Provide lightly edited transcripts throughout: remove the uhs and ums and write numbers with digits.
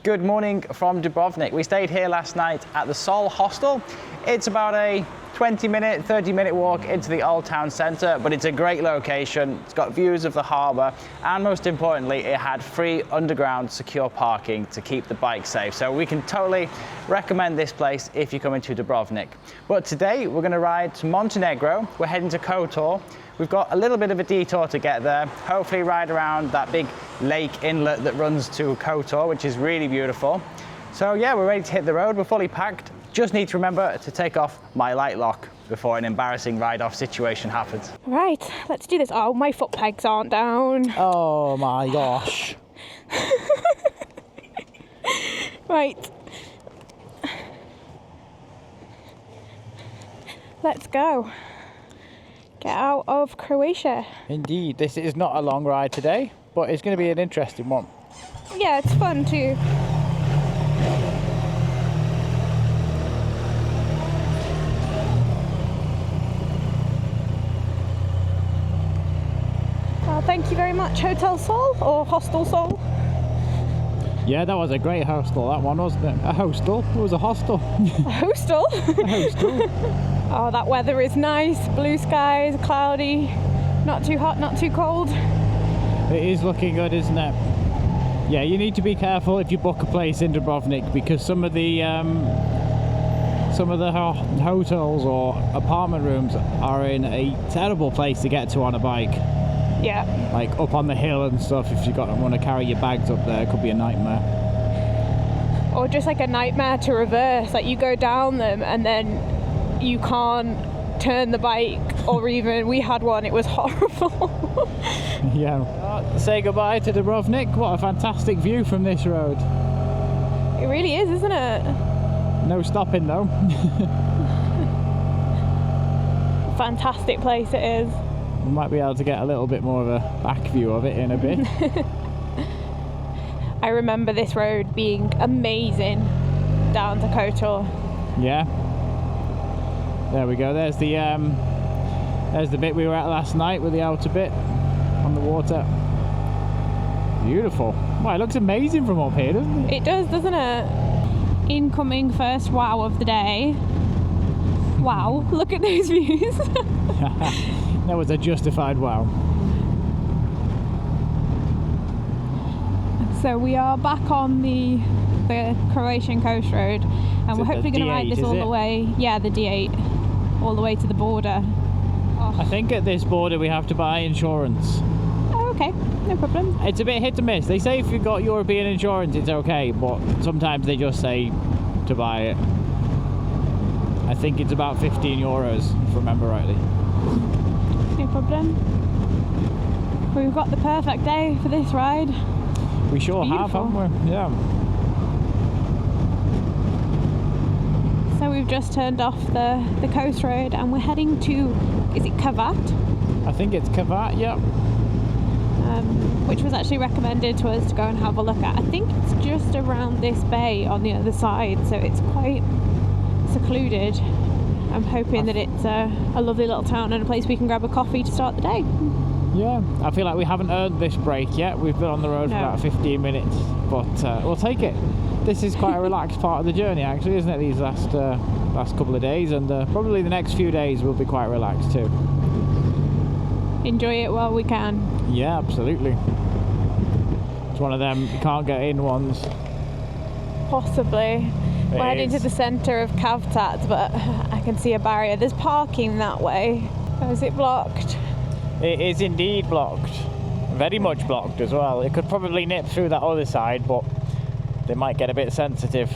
Good morning from Dubrovnik. We stayed here last night at the Sol Hostel. It's about a 20-minute, 30-minute walk into the old town centre, but it's a great location. It's got views of the harbour, and most importantly, it had free underground secure parking to keep the bike safe. So we can totally recommend this place if you come into Dubrovnik. But today we're going to ride to Montenegro. We're heading to Kotor. We've got a little bit of a detour to get there. Hopefully ride around that big lake inlet that runs to Kotor, which is really beautiful. So yeah, we're ready to hit the road. We're fully packed. Just need to remember to take off my light lock before an embarrassing ride-off situation happens. Right, let's do this. Oh, my foot pegs aren't down. Oh my gosh. Right. Let's go. Get out of Croatia. Indeed, this is not a long ride today, but it's going to be an interesting one. Yeah, it's fun too. Well, thank you very much, Hotel Sol, or Hostel Sol. Yeah, that was a great hostel, that one, wasn't it? A hostel? It was a hostel. A hostel? A hostel. Oh, that weather is nice. Blue skies, cloudy, not too hot, not too cold. It is looking good, isn't it? Yeah, you need to be careful if you book a place in Dubrovnik, because some of the hotels or apartment rooms are in a terrible place to get to on a bike. Yeah. Like up on the hill and stuff. If you want to carry your bags up there, it could be a nightmare. Or just like a nightmare to reverse. Like you go down them and then you can't turn the bike, or even we had one, it was horrible. Yeah. Say goodbye to Dubrovnik. What a fantastic view from this road. It really is, isn't it? No stopping though. Fantastic place it is. We might be able to get a little bit more of a back view of it in a bit. I remember this road being amazing down to Kotor. Yeah. There we go. There's the bit we were at last night with the outer bit on the water. Beautiful. Wow, it looks amazing from up here, doesn't it? It does, doesn't it? Incoming first wow of the day. Wow, look at those views. That was a justified wow. So we are back on the Croatian coast road, and we're hopefully going to ride this all the way. Yeah, the D8, all the way to the border. Oh. I think at this border we have to buy insurance. Oh, okay, no problem. It's a bit hit and miss. They say if you've got European insurance it's okay, but sometimes they just say to buy it. I think it's about 15 euros, if I remember rightly. No problem. We've got the perfect day for this ride. We sure have, haven't we? Yeah. So we've just turned off the coast road and we're heading to, is it Kavat? I think it's Kavat, yeah. Which was actually recommended to us to go and have a look at. I think it's just around this bay on the other side, so it's quite secluded. I'm hoping that it's a lovely little town and a place we can grab a coffee to start the day. Yeah, I feel like we haven't earned this break yet. We've been on the road for about 15 minutes, but we'll take it. This is quite a relaxed part of the journey, actually, isn't it? These last couple of days, and probably the next few days will be quite relaxed too. Enjoy it while we can. Yeah, absolutely. It's one of them you can't get in ones. Possibly. We're heading to the centre of Kavtat, but I can see a barrier. There's parking that way. Oh, is it blocked? It is indeed blocked. Very much blocked as well. It could probably nip through that other side, but they might get a bit sensitive.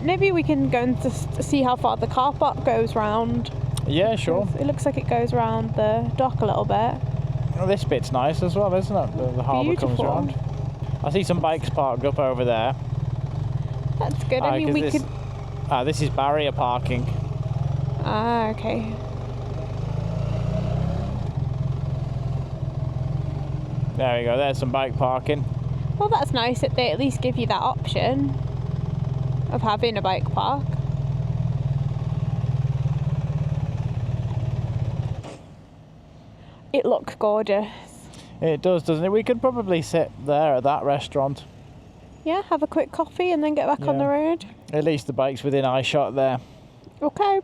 Maybe we can go and just see how far the car park goes round. Yeah, sure. It looks like it goes round the dock a little bit. Well, this bit's nice as well, isn't it? The harbour comes round. I see some bikes parked up over there. That's good. I mean, we could... this is barrier parking. Ah, okay. There we go, there's some bike parking. Well, that's nice that they at least give you that option of having a bike park. It looks gorgeous. It does, doesn't it? We could probably sit there at that restaurant. Yeah, have a quick coffee and then get back on the road. At least the bike's within eye shot there. Okay.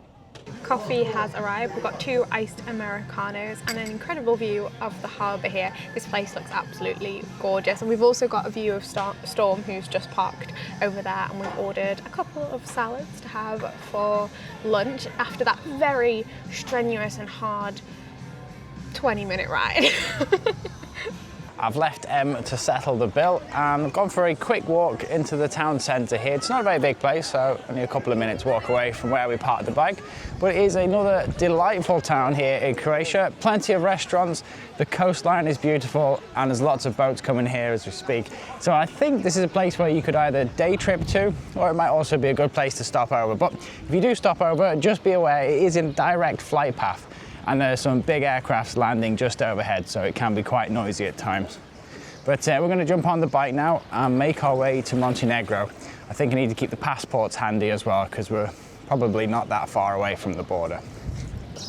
Coffee has arrived. We've got 2 iced Americanos and an incredible view of the harbour here. This place looks absolutely gorgeous. And we've also got a view of Storm, who's just parked over there. And we've ordered a couple of salads to have for lunch after that very strenuous and hard 20-minute ride. I've left Em to settle the bill and I've gone for a quick walk into the town centre here. It's not a very big place, so only a couple of minutes walk away from where we parked the bike, but it is another delightful town here in Croatia. Plenty of restaurants, the coastline is beautiful, and there's lots of boats coming here as we speak. So I think this is a place where you could either day trip to, or it might also be a good place to stop over. But if you do stop over, just be aware it is in direct flight path. And there's some big aircrafts landing just overhead, so it can be quite noisy at times. But we're going to jump on the bike now and make our way to Montenegro. I think I need to keep the passports handy as well, because we're probably not that far away from the border.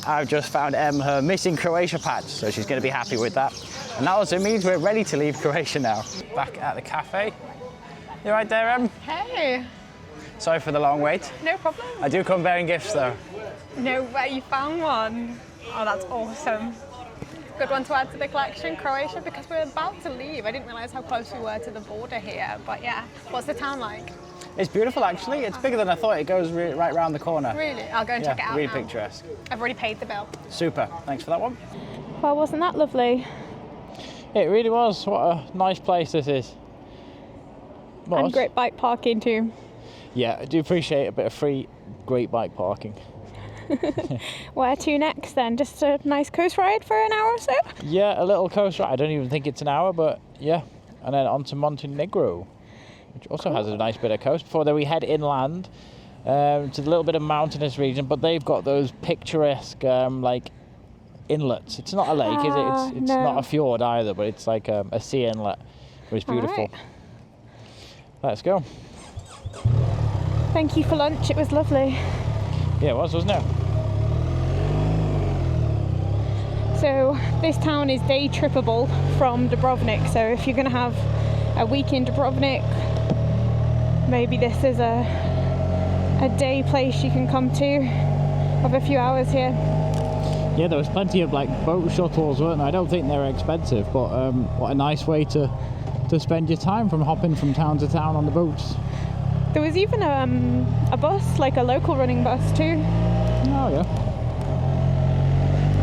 I've just found Em her missing Croatia patch, so she's going to be happy with that. And that also means we're ready to leave Croatia now. Back at the cafe. You right there, Em? Hey. Sorry for the long wait. No problem. I do come bearing gifts though. No way, you found one. Oh, that's awesome. Good one to add to the collection, Croatia, because we're about to leave. I didn't realise how close we were to the border here, but yeah. What's the town like? It's beautiful, actually. It's bigger than I thought. It goes right round the corner. Really? I'll go and check it out really now. picturesque. I've already paid the bill. Super. Thanks for that one. Well, wasn't that lovely? It really was. What a nice place this is. And great bike parking too. Yeah, I do appreciate a bit of free, great bike parking. Where to next then? Just a nice coast ride for an hour or so? Yeah, a little coast ride. I don't even think it's an hour, but yeah. And then on to Montenegro, which also has a nice bit of coast. Before then we head inland to the little bit of mountainous region, but they've got those picturesque like inlets. It's not a lake, is it? It's no. not a fjord either, but it's like a sea inlet, which is beautiful. Right. Let's go. Thank you for lunch. It was lovely. Yeah, it was, wasn't it? So this town is day trippable from Dubrovnik. So if you're going to have a week in Dubrovnik, maybe this is a day place you can come to. Have a few hours here. Yeah, there was plenty of like boat shuttles, weren't there? I don't think they're expensive, but what a nice way to spend your time, from hopping from town to town on the boats. There was even a bus, like a local running bus too. Oh yeah.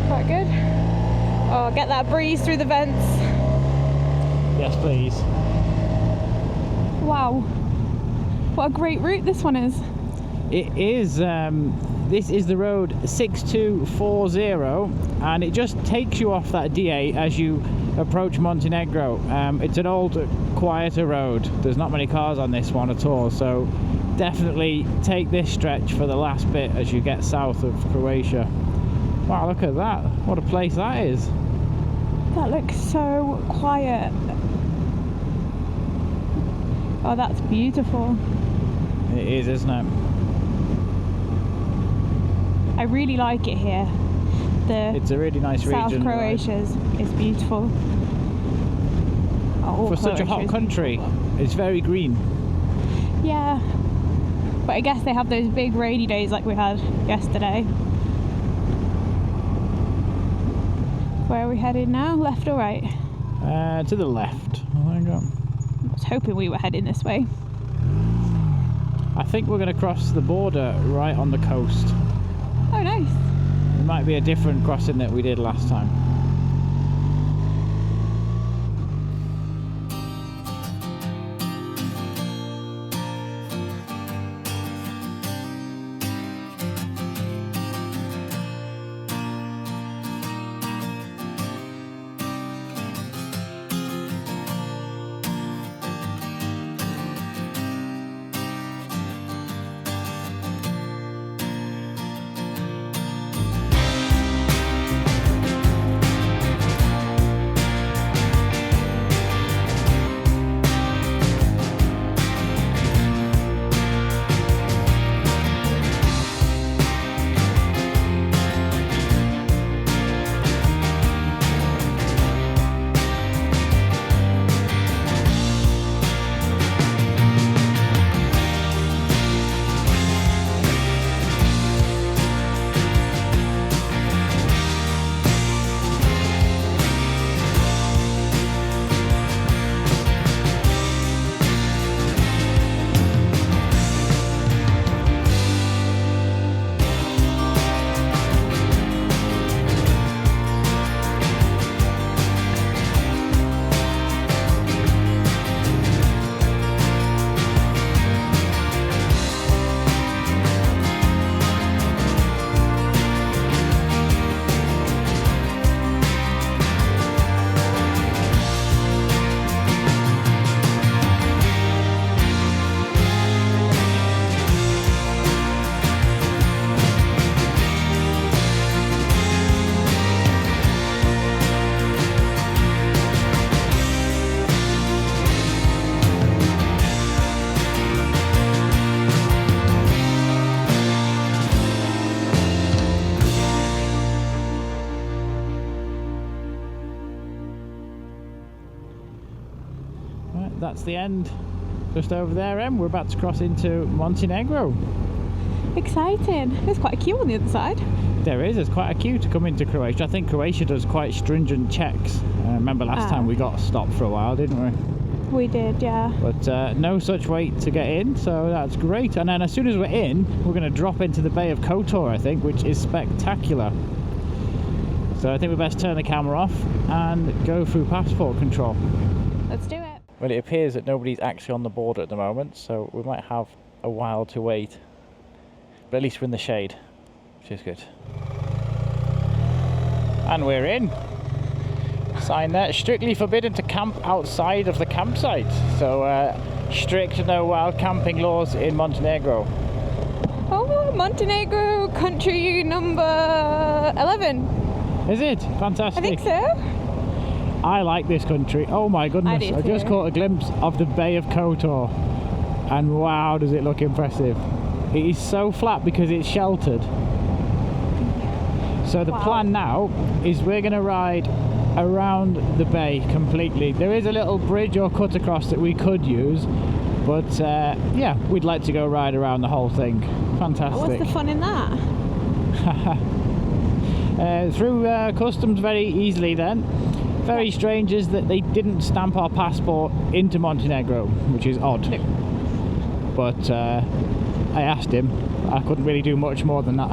Quite good. Oh, get that breeze through the vents. Yes, please. Wow. What a great route this one is. It is. This is the road 6240, and it just takes you off that D8 as you approach Montenegro. It's an old, quieter road. There's not many cars on this one at all, so definitely take this stretch for the last bit as you get south of Croatia. Wow, look at that. What a place that is. That looks so quiet. Oh, that's beautiful. It is, isn't it? I really like it here. It's a really nice South region. Croatia is beautiful. Oh, for such a hot country, it's very green. Yeah, but I guess they have those big rainy days like we had yesterday. Where are we headed now? Left or right? To the left. I was hoping we were heading this way. I think we're going to cross the border right on the coast. Oh, nice. It might be a different crossing that we did last time. that's the end. Just over there, Em. We're about to cross into Montenegro. Exciting. There's quite a queue on the other side. There is. There's quite a queue to come into Croatia. I think Croatia does quite stringent checks. Remember last time we got stopped for a while, didn't we? We did, yeah. But no such wait to get in, so that's great. And then as soon as we're in, we're going to drop into the Bay of Kotor, I think, which is spectacular. So I think we best turn the camera off and go through passport control. Let's do it. Well, it appears that nobody's actually on the border at the moment, so we might have a while to wait. But at least we're in the shade, which is good. And we're in. Sign there, strictly forbidden to camp outside of the campsite. So strict no wild camping laws in Montenegro. Oh, Montenegro, country number 11. Is it? Fantastic. I think so. I like this country. Oh my goodness. I just caught a glimpse of the Bay of Kotor. And wow, does it look impressive. It is so flat because it's sheltered. So the plan now is we're going to ride around the bay completely. There is a little bridge or cut across that we could use, but yeah, we'd like to go ride around the whole thing. Fantastic. What's the fun in that? Through customs very easily then. Very strange is that they didn't stamp our passport into Montenegro, which is odd. No. But I asked him. I couldn't really do much more than that.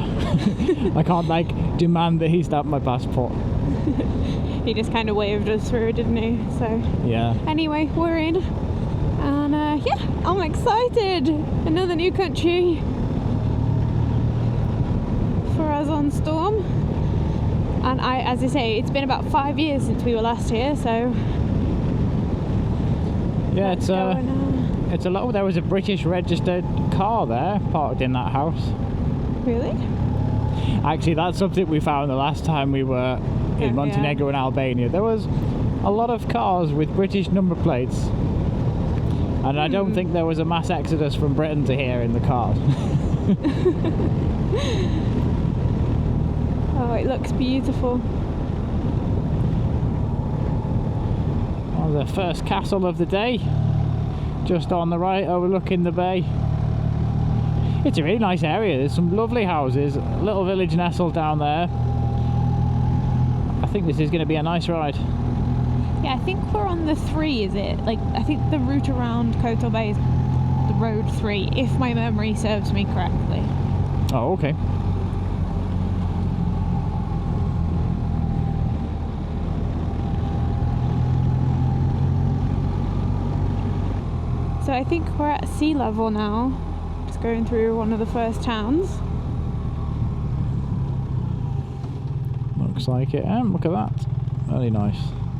I can't like demand that he stamp my passport. He just kind of waved us through, didn't he? So yeah. Anyway, we're in, and yeah, I'm excited. Another new country for us on Storm. And as I say, it's been about 5 years since we were last here, so yeah, it's a lot. There was a British registered car there parked in that house. Really? Actually, that's something we found the last time we were in Montenegro and Albania. There was a lot of cars with British number plates, and I don't think there was a mass exodus from Britain to here in the cars. Oh, it looks beautiful. Well, the first castle of the day, just on the right, overlooking the bay. It's a really nice area. There's some lovely houses, a little village nestled down there. I think this is going to be a nice ride. Yeah, I think we're on the 3, is it? Like, I think the route around Kotor Bay is the road 3, if my memory serves me correctly. Oh, okay. So I think we're at sea level now. Just going through one of the first towns. Looks like it. Look at that. Really nice.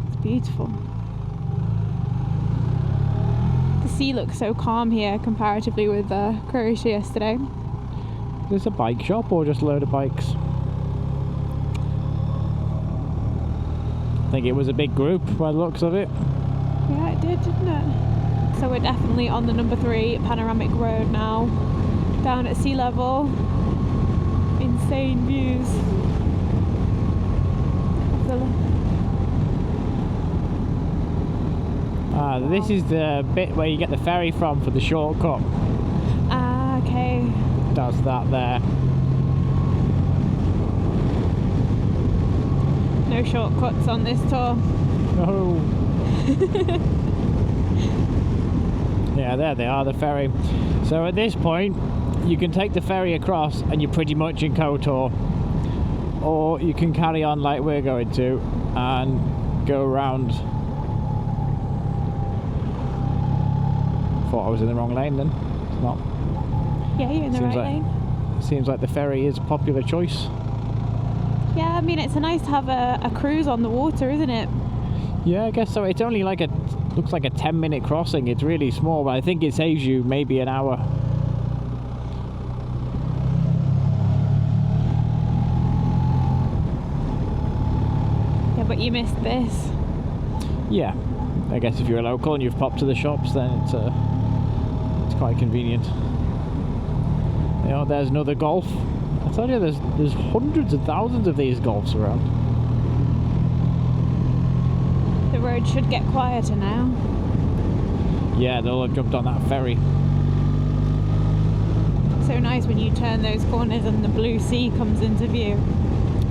It's beautiful. The sea looks so calm here comparatively with Croatia yesterday. Is this a bike shop or just a load of bikes? I think it was a big group by the looks of it. Yeah, it did, didn't it? So we're definitely on the number 3 panoramic road now. Down at sea level. Insane views. This is the bit where you get the ferry from for the shortcut. Ah, okay. Does that there. No shortcuts on this tour. No. Yeah, there they are, the ferry. So at this point, you can take the ferry across and you're pretty much in Kotor. Or you can carry on like we're going to and go around. Thought I was in the wrong lane then. It's not. Yeah, you're in the right lane. Seems like the ferry is a popular choice. Yeah, I mean, it's nice to have a cruise on the water, isn't it? Yeah, I guess so. It's only like looks like a 10-minute crossing. It's really small, but I think it saves you maybe an hour. Yeah, but you missed this. Yeah, I guess if you're a local and you've popped to the shops, then it's quite convenient. You know, there's another Golf. I tell you, there's hundreds of thousands of these Golfs around. The road should get quieter now. Yeah, they'll have jumped on that ferry. So nice when you turn those corners and the blue sea comes into view.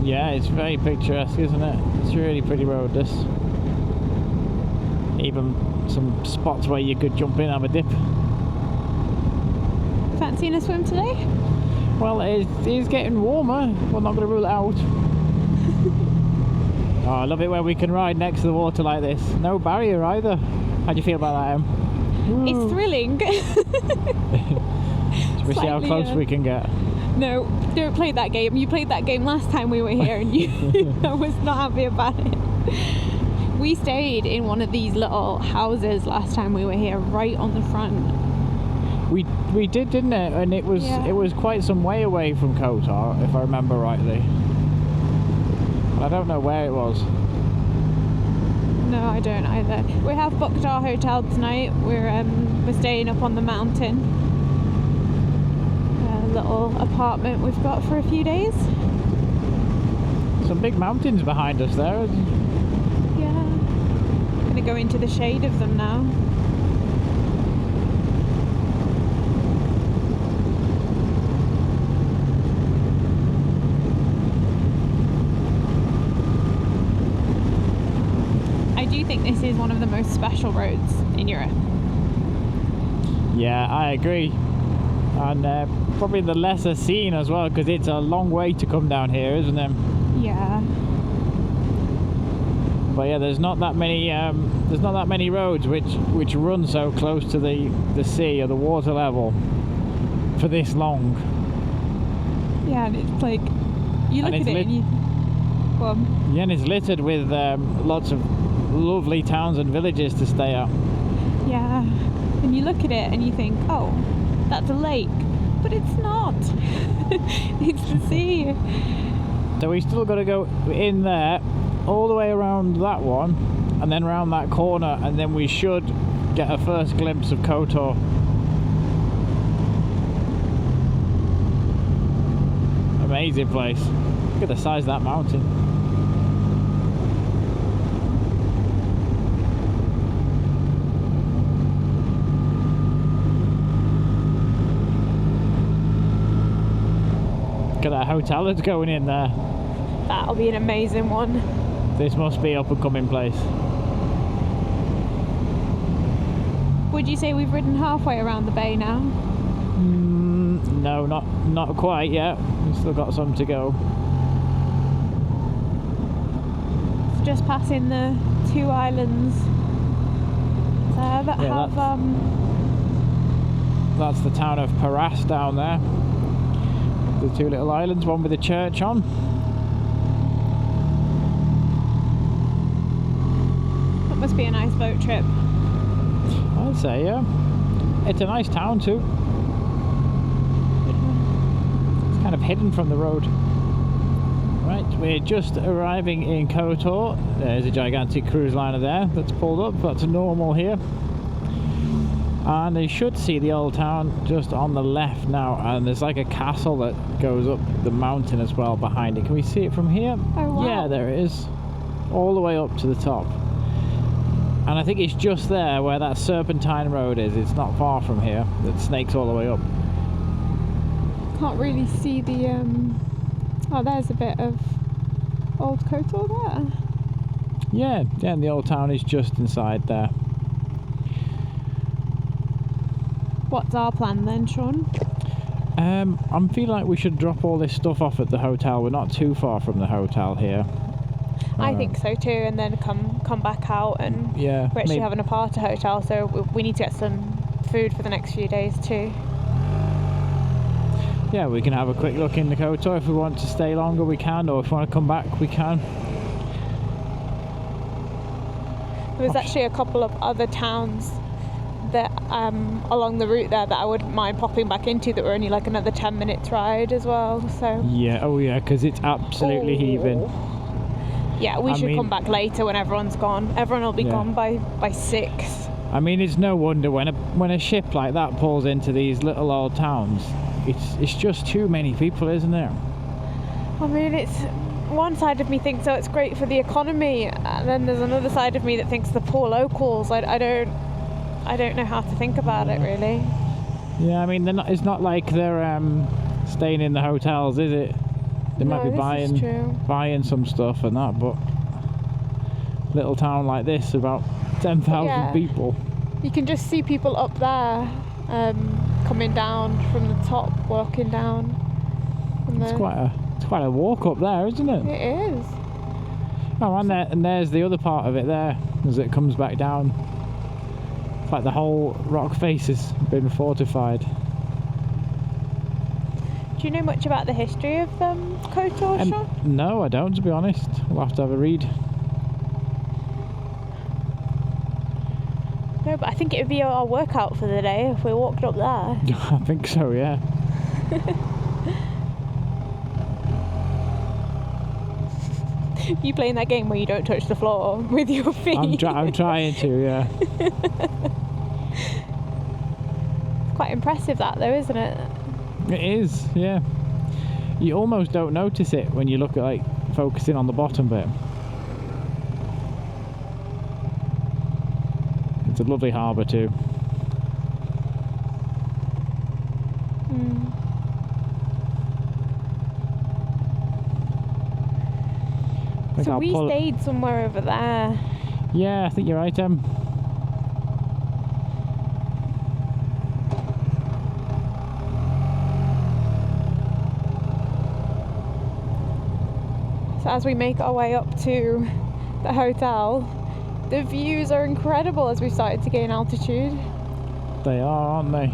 Yeah, it's very picturesque, isn't it? It's a really pretty road, this. Even some spots where you could jump in and have a dip. Fancying a swim today? Well, it is getting warmer. We're not going to rule it out. Oh, I love it when we can ride next to the water like this. No barrier either. How do you feel about that, Em? It's thrilling. We'll see how close we can get. No, don't play that game. You played that game last time we were here and I was not happy about it. We stayed in one of these little houses last time we were here, right on the front. We did, didn't it? And it was quite some way away from Kotor, if I remember rightly. I don't know where it was. No, I don't either. We have booked our hotel tonight. We're staying up on the mountain. A little apartment we've got for a few days. Some big mountains behind us there. Yeah. Gonna go into the shade of them now. I do think this is one of the most special roads in Europe. Yeah, I agree. And probably the lesser seen as well, because it's a long way to come down here, isn't it? Yeah. But yeah, there's not that many roads which run so close to the sea or the water level for this long. Yeah, and it's like you look at it and you. Go on. Yeah, and it's littered with lots of lovely towns and villages to stay at. Yeah, and you look at it and you think, oh, that's a lake, but it's not. It's the sea. So we still got to go in there, all the way around that one, and then around that corner, and then we should get a first glimpse of Kotor. Amazing place. Look at the size of that mountain. Look at that hotel that's going in there. That'll be an amazing one. This must be up and coming place. Would you say we've ridden halfway around the bay now? No, not quite yet. We've still got some to go. It's just passing the two islands there that have That's the town of Paras down there. The two little islands, one with a church on. That must be a nice boat trip. I'd say, yeah. It's a nice town too. It's kind of hidden from the road. Right, we're just arriving in Kotor. There's a gigantic cruise liner there that's pulled up. That's normal here. And you should see the old town just on the left now, and there's like a castle that goes up the mountain as well behind it. Can we see it from here? Oh wow. Yeah, there it is. All the way up to the top. And I think it's just there where that serpentine road is. It's not far from here. It snakes all the way up. Can't really see the oh, there's a bit of old Kotor there. Yeah, and the old town is just inside there. What's our plan then, Sean? I'm feeling like we should drop all this stuff off at the hotel. We're not too far from the hotel here. I think so too, and then come back out, and yeah, we're actually having a party hotel, so we need to get some food for the next few days too. Yeah, we can have a quick look in the Kotor. If we want to stay longer, we can, or if we want to come back, we can. There was actually a couple of other towns that along the route there that I wouldn't mind popping back into that were only like another 10 minutes ride as well. So yeah, oh yeah, because it's absolutely heaving. Yeah, we should come back later when everyone's gone. Everyone will be gone by 6. I mean, it's no wonder when a ship like that pulls into these little old towns, it's just too many people, isn't there? I mean, it's one side of me thinks, oh, it's great for the economy, and then there's another side of me that thinks the poor locals. I don't I don't know how to think about it really. Yeah, I mean, it's not like they're staying in the hotels, is it? They might be buying some stuff and that, but little town like this, about 10,000 people. You can just see people up there coming down from the top, walking down. It's quite a walk up there, isn't it? It is. Oh, and there's the other part of it there, as it comes back down. It's like the whole rock face has been fortified. Do you know much about the history of Kotor, Sean? No, I don't, to be honest. We'll have to have a read. No, but I think it would be our workout for the day if we walked up there. I think so, yeah. You playing that game where you don't touch the floor with your feet? I'm trying to, yeah. It's quite impressive that though, isn't it? It is, yeah. You almost don't notice it when you look at, like, focusing on the bottom bit. It's a lovely harbour too. So we stayed somewhere over there. Yeah, I think you're right, So as we make our way up to the hotel, the views are incredible as we've started to gain altitude. They are, aren't they?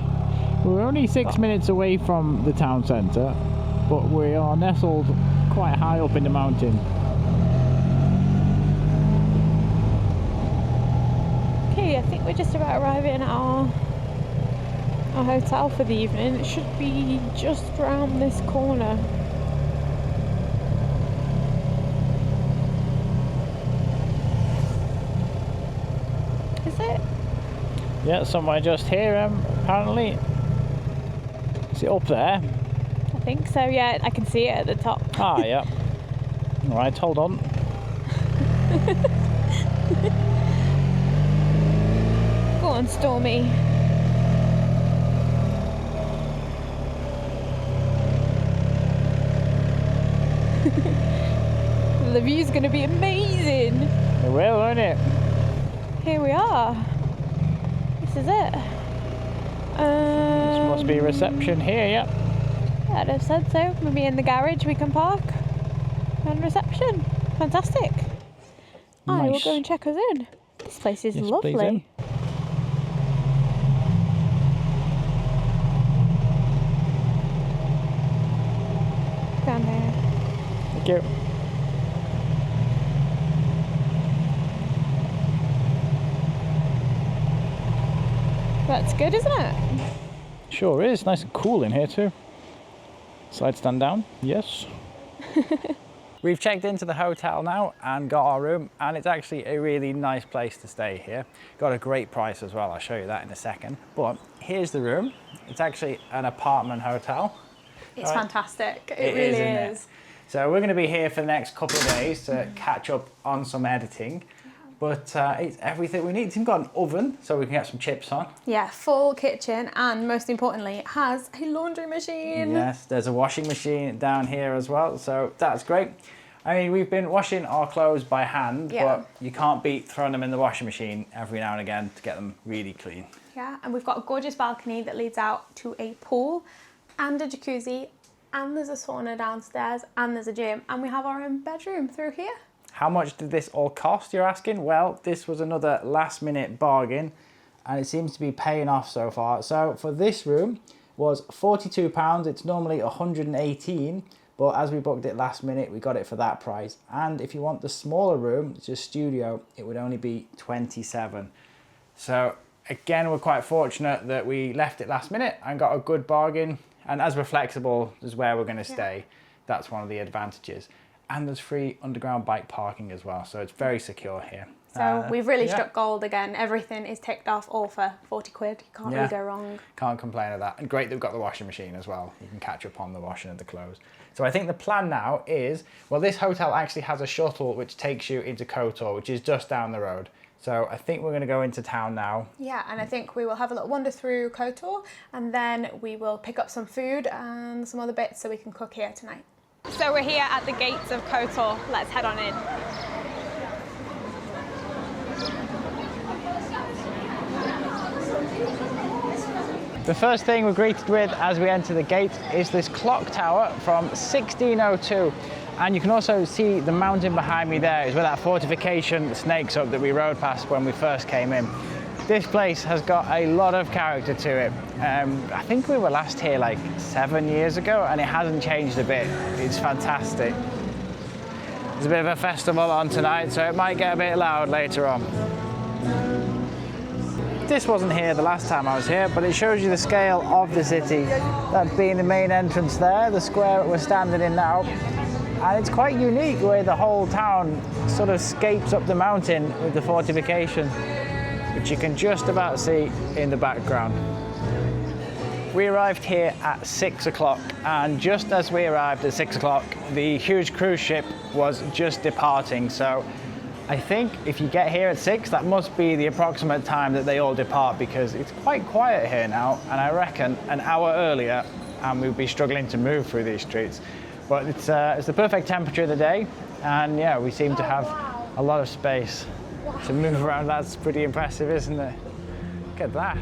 We're only 6 minutes away from the town centre, but we are nestled quite high up in the mountain. Okay, I think we're just about arriving at our hotel for the evening. It should be just round this corner. Yeah, somewhere just here, apparently. Is it up there? I think so, yeah. I can see it at the top. Ah, yeah. All right, hold on. Go on, Stormy. The view's going to be amazing. It will, won't it? Here we are. This is it. This must be a reception here, yeah. I'd have said so. Maybe in the garage we can park. And reception. Fantastic. Nice. I will go and check us in. This place is lovely. Please, Down there. Thank you. That's good, isn't it? Sure is. Nice and cool in here too. Slide stand down. Yes. We've checked into the hotel now and got our room, and it's actually a really nice place to stay here. Got a great price as well. I'll show you that in a second. But here's the room. It's actually an apartment hotel. It's fantastic. It really is. So we're going to be here for the next couple of days to catch up on some editing. But it's everything we need. It's even got an oven, so we can get some chips on. Yeah, full kitchen, and most importantly, it has a laundry machine. Yes, there's a washing machine down here as well, so that's great. I mean, we've been washing our clothes by hand, but you can't beat throwing them in the washing machine every now and again to get them really clean. Yeah, and we've got a gorgeous balcony that leads out to a pool and a jacuzzi, and there's a sauna downstairs, and there's a gym, and we have our own bedroom through here. How much did this all cost, you're asking? Well, this was another last minute bargain, and it seems to be paying off so far. So for this room was £42. It's normally £118, but as we booked it last minute, we got it for that price. And if you want the smaller room, it's a studio, it would only be £27. So again, we're quite fortunate that we left it last minute and got a good bargain. And as we're flexible is where we're going to stay, that's one of the advantages. And there's free underground bike parking as well, so it's very secure here. So we've really struck gold again. Everything is ticked off, all for 40 quid. You can't really go wrong. Can't complain of that. And great they've got the washing machine as well. You can catch up on the washing of the clothes. So I think the plan now is, well, this hotel actually has a shuttle which takes you into Kotor, which is just down the road. So I think we're going to go into town now. Yeah, and I think we will have a little wander through Kotor, and then we will pick up some food and some other bits so we can cook here tonight. So we're here at the gates of Kotor. Let's head on in. The first thing we're greeted with as we enter the gate is this clock tower from 1602. And you can also see the mountain behind me there is where that fortification snakes up that we rode past when we first came in. This place has got a lot of character to it. I think we were last here like 7 years ago and it hasn't changed a bit. It's fantastic. There's a bit of a festival on tonight, so it might get a bit loud later on. This wasn't here the last time I was here, but it shows you the scale of the city. That being the main entrance there, the square we're standing in now. And it's quite unique the way the whole town sort of scapes up the mountain with the fortification, which you can just about see in the background. We arrived here at 6 o'clock, and just as we arrived at 6 o'clock, the huge cruise ship was just departing. So I think if you get here at 6, that must be the approximate time that they all depart, because it's quite quiet here now, and I reckon an hour earlier and we'd be struggling to move through these streets. But it's the perfect temperature of the day, and yeah, we seem to have a lot of space to move around. That's pretty impressive, isn't it? Look at that.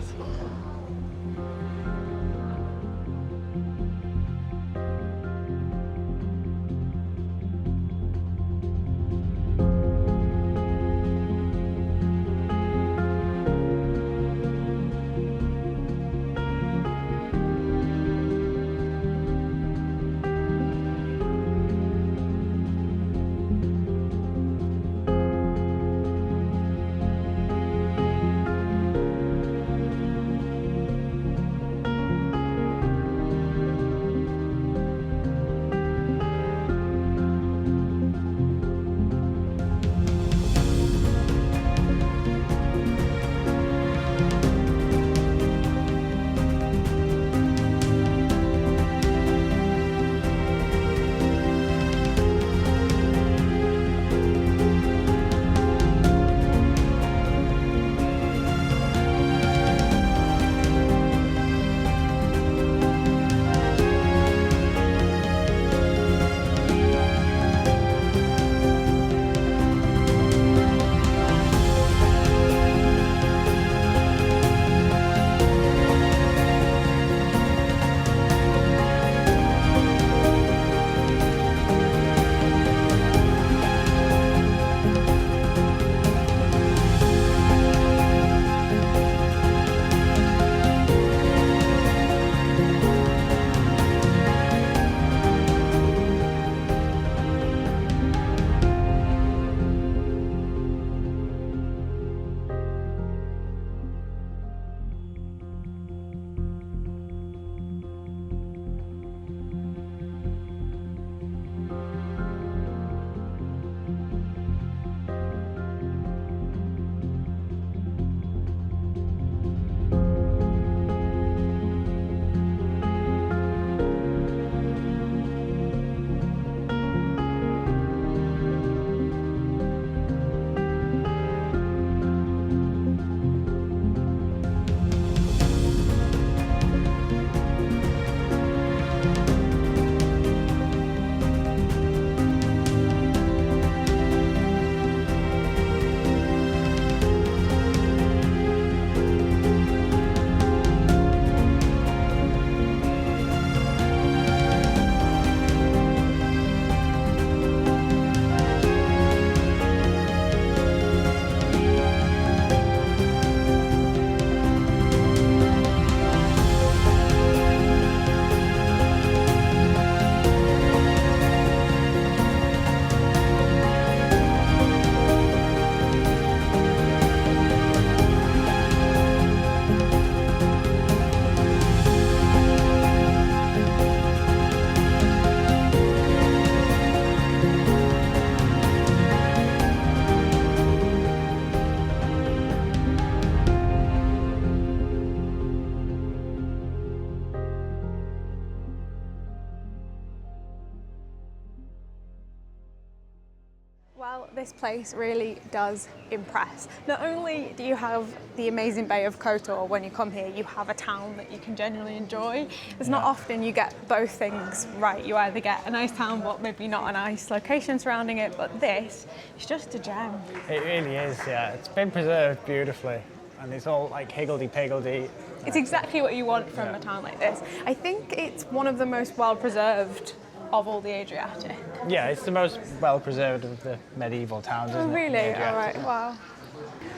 This place really does impress. Not only do you have the amazing Bay of Kotor when you come here, you have a town that you can genuinely enjoy. It's not often you get both things right. You either get a nice town but maybe not a nice location surrounding it, but this is just a gem. It really is, yeah. It's been preserved beautifully and it's all like higgledy-piggledy. It's exactly what you want from a town like this. I think it's one of the most well-preserved of all the Adriatic. Yeah, it's the most well-preserved of the medieval towns, isn't it? Really? All right, wow.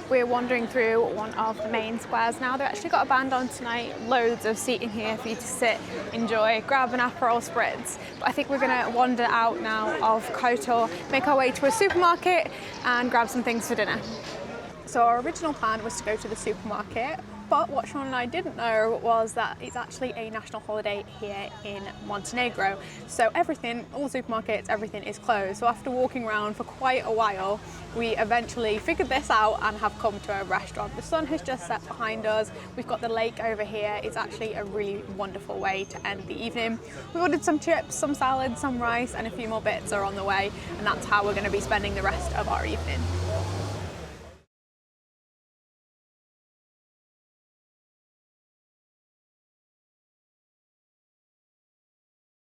We're wandering through one of the main squares now. They've actually got a band on tonight, loads of seating here for you to sit, enjoy, grab an Aperol Spritz. But I think we're going to wander out now of Kotor, make our way to a supermarket and grab some things for dinner. So our original plan was to go to the supermarket, but what Sean and I didn't know was that it's actually a national holiday here in Montenegro. So everything, all the supermarkets, everything is closed. So after walking around for quite a while, we eventually figured this out and have come to a restaurant. The sun has just set behind us. We've got the lake over here. It's actually a really wonderful way to end the evening. We ordered some chips, some salad, some rice, and a few more bits are on the way. And that's how we're going to be spending the rest of our evening.